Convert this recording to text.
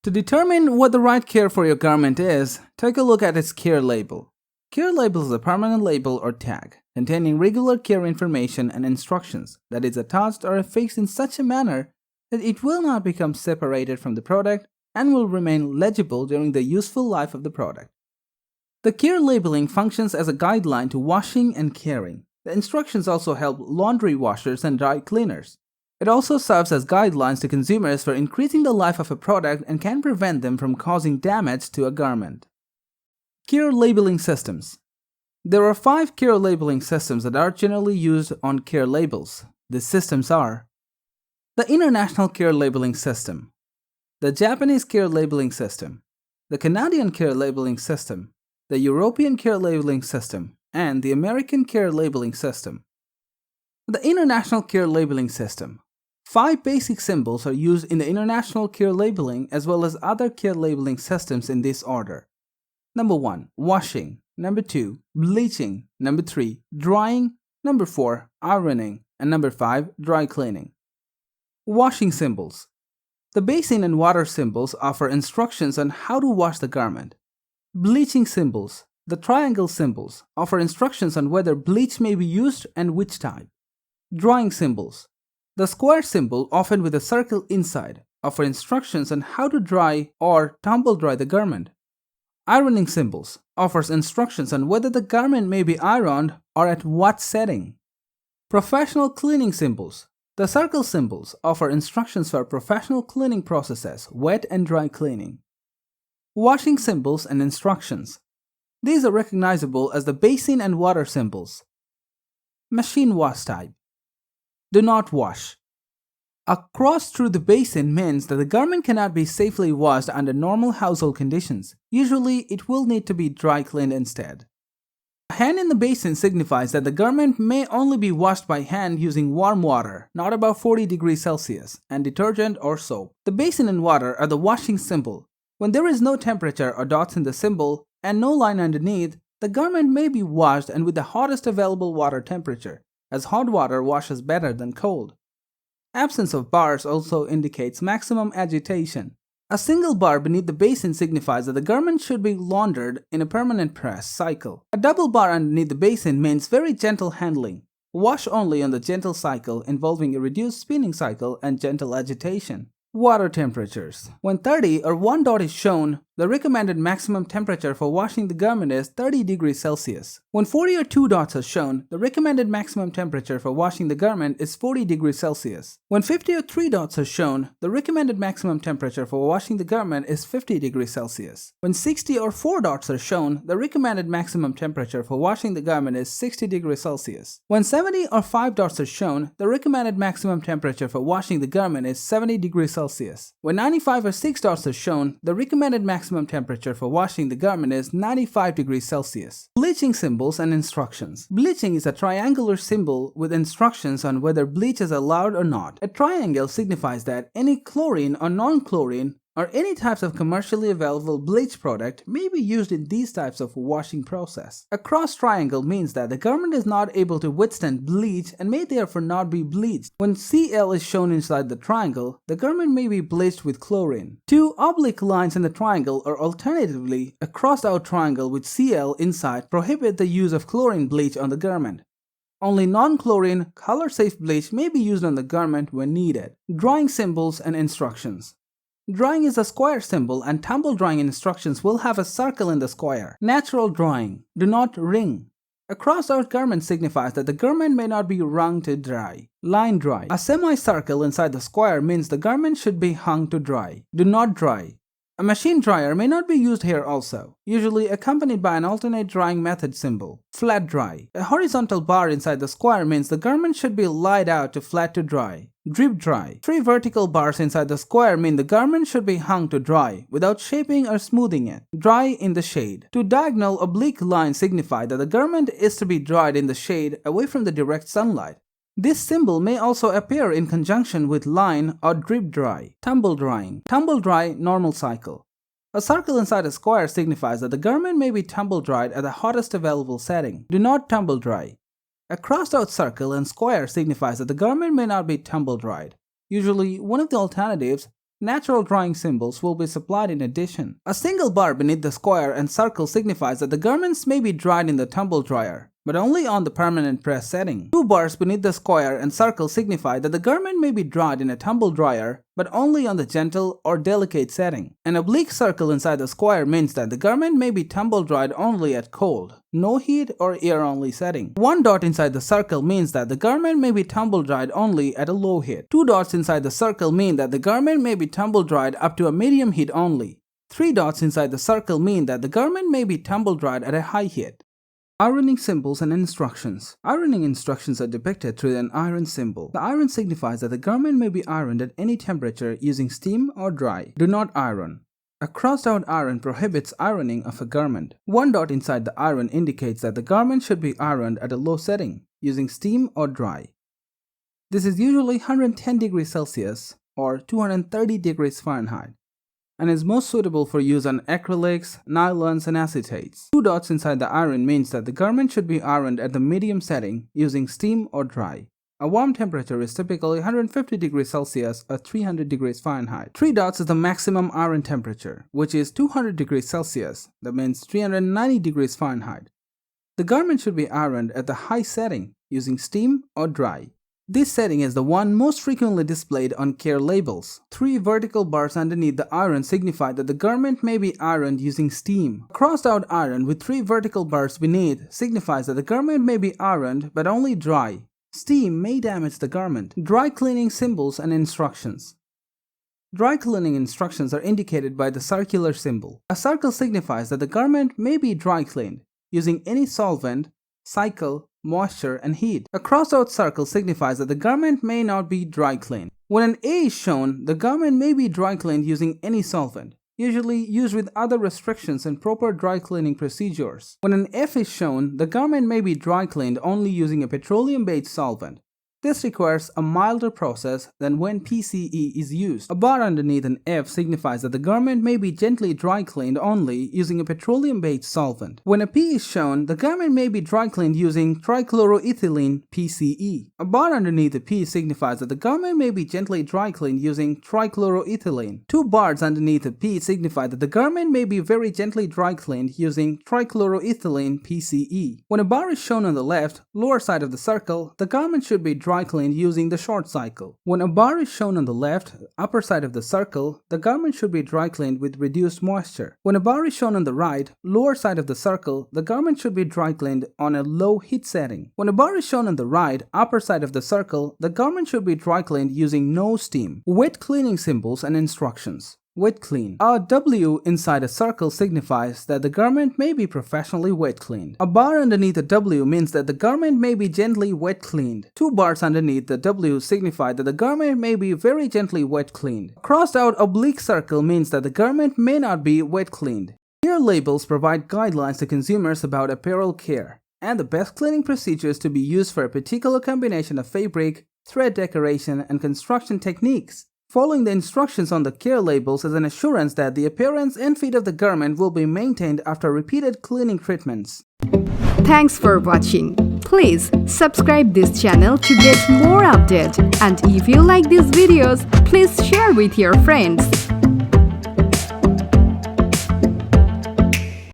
To determine what the right care for your garment is, take a look at its care label. Care label is a permanent label or tag containing regular care information and instructions that is attached or affixed in such a manner that it will not become separated from the product and will remain legible during the useful life of the product. The care labeling functions as a guideline to washing and caring. The instructions also help laundry washers and dry cleaners. It also serves as guidelines to consumers for increasing the life of a product and can prevent them from causing damage to a garment. Care labeling systems. There are 5 care labeling systems that are generally used on care labels. These systems are the International Care Labeling System, the Japanese Care Labeling System, the Canadian Care Labeling System, the European Care Labeling System, and the American Care Labeling System. The International Care Labeling System. 5 basic symbols are used in the International Care Labeling as well as other care labeling systems in this order. Number 1. Washing. Number 2. Bleaching. Number 3. Drying. Number 4. Ironing. And number 5. Dry cleaning. Washing symbols. The basin and water symbols offer instructions on how to wash the garment. Bleaching symbols. The triangle symbols offer instructions on whether bleach may be used and which type. Drying symbols. The square symbol, often with a circle inside, offer instructions on how to dry or tumble dry the garment. Ironing symbols offers instructions on whether the garment may be ironed or at what setting. Professional cleaning symbols. The circle symbols offer instructions for professional cleaning processes, wet and dry cleaning. Washing symbols and instructions. These are recognizable as the basin and water symbols. Machine wash type. Do not wash. A cross through the basin means that the garment cannot be safely washed under normal household conditions. Usually, it will need to be dry cleaned instead. A hand in the basin signifies that the garment may only be washed by hand using warm water, not above 40 degrees Celsius, and detergent or soap. The basin and water are the washing symbol. When there is no temperature or dots in the symbol and no line underneath, the garment may be washed and with the hottest available water temperature, as hot water washes better than cold. Absence of bars also indicates maximum agitation. A single bar beneath the basin signifies that the garment should be laundered in a permanent press cycle. A double bar underneath the basin means very gentle handling. Wash only on the gentle cycle involving a reduced spinning cycle and gentle agitation. Water temperatures. When 30 or 1 dot is shown, the recommended maximum temperature for washing the garment is 30 degrees Celsius. When 40 or 2 dots are shown, the recommended maximum temperature for washing the garment is 40 degrees Celsius. When 50 or 3 dots are shown, the recommended maximum temperature for washing the garment is 50 degrees Celsius. When 60 or 4 dots are shown, the recommended maximum temperature for washing the garment is 60 degrees Celsius. When 70 or 5 dots are shown, the recommended maximum temperature for washing the garment is 70 degrees Celsius. When 95 or 6 dots are shown, the recommended maximum temperature for washing the garment is 95 degrees Celsius. Bleaching symbols and instructions. Bleaching is a triangular symbol with instructions on whether bleach is allowed or not. A triangle signifies that any chlorine or non-chlorine or any types of commercially available bleach product may be used in these types of washing process. A cross triangle means that the garment is not able to withstand bleach and may therefore not be bleached. When Cl is shown inside the triangle, the garment may be bleached with chlorine. 2 oblique lines in the triangle or alternatively a crossed out triangle with Cl inside prohibit the use of chlorine bleach on the garment. Only non-chlorine, color-safe bleach may be used on the garment when needed. Drying symbols and instructions. Drying is a square symbol and tumble drying instructions will have a circle in the square. Natural drying. Do not wring. A crossed-out garment signifies that the garment may not be wrung to dry. Line dry. A semicircle inside the square means the garment should be hung to dry. Do not dry. A machine dryer may not be used here also, usually accompanied by an alternate drying method symbol. Flat dry. A horizontal bar inside the square means the garment should be laid out to flat to dry. Drip dry. 3 vertical bars inside the square mean the garment should be hung to dry without shaping or smoothing it. Dry in the shade. 2 diagonal oblique lines signify that the garment is to be dried in the shade away from the direct sunlight. This symbol may also appear in conjunction with line or drip dry. Tumble drying. Tumble dry normal cycle. A circle inside a square signifies that the garment may be tumble dried at the hottest available setting. Do not tumble dry. A crossed out circle and square signifies that the garment may not be tumble dried. Usually, one of the alternatives Natural drying symbols will be supplied in addition. A single bar beneath the square and circle signifies that the garments may be dried in the tumble dryer, but only on the permanent press setting. 2 bars beneath the square and circle signify that the garment may be dried in a tumble dryer, but only on the gentle or delicate setting. An oblique circle inside the square means that the garment may be tumble dried only at cold, no heat or air only setting. 1 dot inside the circle means that the garment may be tumble dried only at a low heat. 2 dots inside the circle mean that the garment may be tumble dried up to a medium heat only. 3 dots inside the circle mean that the garment may be tumble dried at a high heat. Ironing symbols and instructions. Ironing instructions are depicted through an iron symbol. The iron signifies that the garment may be ironed at any temperature using steam or dry. Do not iron. A crossed-out iron prohibits ironing of a garment. 1 dot inside the iron indicates that the garment should be ironed at a low setting using steam or dry. This is usually 110 degrees Celsius or 230 degrees Fahrenheit, and is most suitable for use on acrylics, nylons, and acetates. 2 dots inside the iron means that the garment should be ironed at the medium setting using steam or dry. A warm temperature is typically 150 degrees Celsius or 300 degrees Fahrenheit. 3 dots is the maximum iron temperature, which is 200 degrees Celsius, that means 390 degrees Fahrenheit. The garment should be ironed at the high setting using steam or dry. This setting is the one most frequently displayed on care labels. 3 vertical bars underneath the iron signify that the garment may be ironed using steam. A crossed-out iron with 3 vertical bars beneath signifies that the garment may be ironed but only dry. Steam may damage the garment. Dry cleaning symbols and instructions. Dry cleaning instructions are indicated by the circular symbol. A circle signifies that the garment may be dry cleaned using any solvent, cycle, moisture, and heat. A crossed-out circle signifies that the garment may not be dry cleaned. When an A is shown, the garment may be dry cleaned using any solvent, usually used with other restrictions and proper dry cleaning procedures. When an F is shown, the garment may be dry cleaned only using a petroleum-based solvent. This requires a milder process than when PCE is used. A bar underneath an F signifies that the garment may be gently dry cleaned only using a petroleum-based solvent. When a P is shown, the garment may be dry cleaned using trichloroethylene PCE. A bar underneath a P signifies that the garment may be gently dry cleaned using trichloroethylene. 2 bars underneath a P signify that the garment may be very gently dry cleaned using trichloroethylene PCE. When a bar is shown on the left, lower side of the circle, the garment should be dry cleaned using the short cycle. When a bar is shown on the left, upper side of the circle, the garment should be dry cleaned with reduced moisture. When a bar is shown on the right, lower side of the circle, the garment should be dry cleaned on a low heat setting. When a bar is shown on the right, upper side of the circle, the garment should be dry cleaned using no steam. Wet cleaning symbols and instructions. Wet clean. A W inside a circle signifies that the garment may be professionally wet cleaned. A bar underneath a W means that the garment may be gently wet cleaned. 2 bars underneath the W signify that the garment may be very gently wet cleaned. A crossed out oblique circle means that the garment may not be wet cleaned. Care labels provide guidelines to consumers about apparel care and the best cleaning procedures to be used for a particular combination of fabric, thread decoration, and construction techniques. Following the instructions on the care labels is an assurance that the appearance and fit of the garment will be maintained after repeated cleaning treatments. Thanks for watching. Please subscribe this channel to get more updates. And if you like these videos, please share with your friends.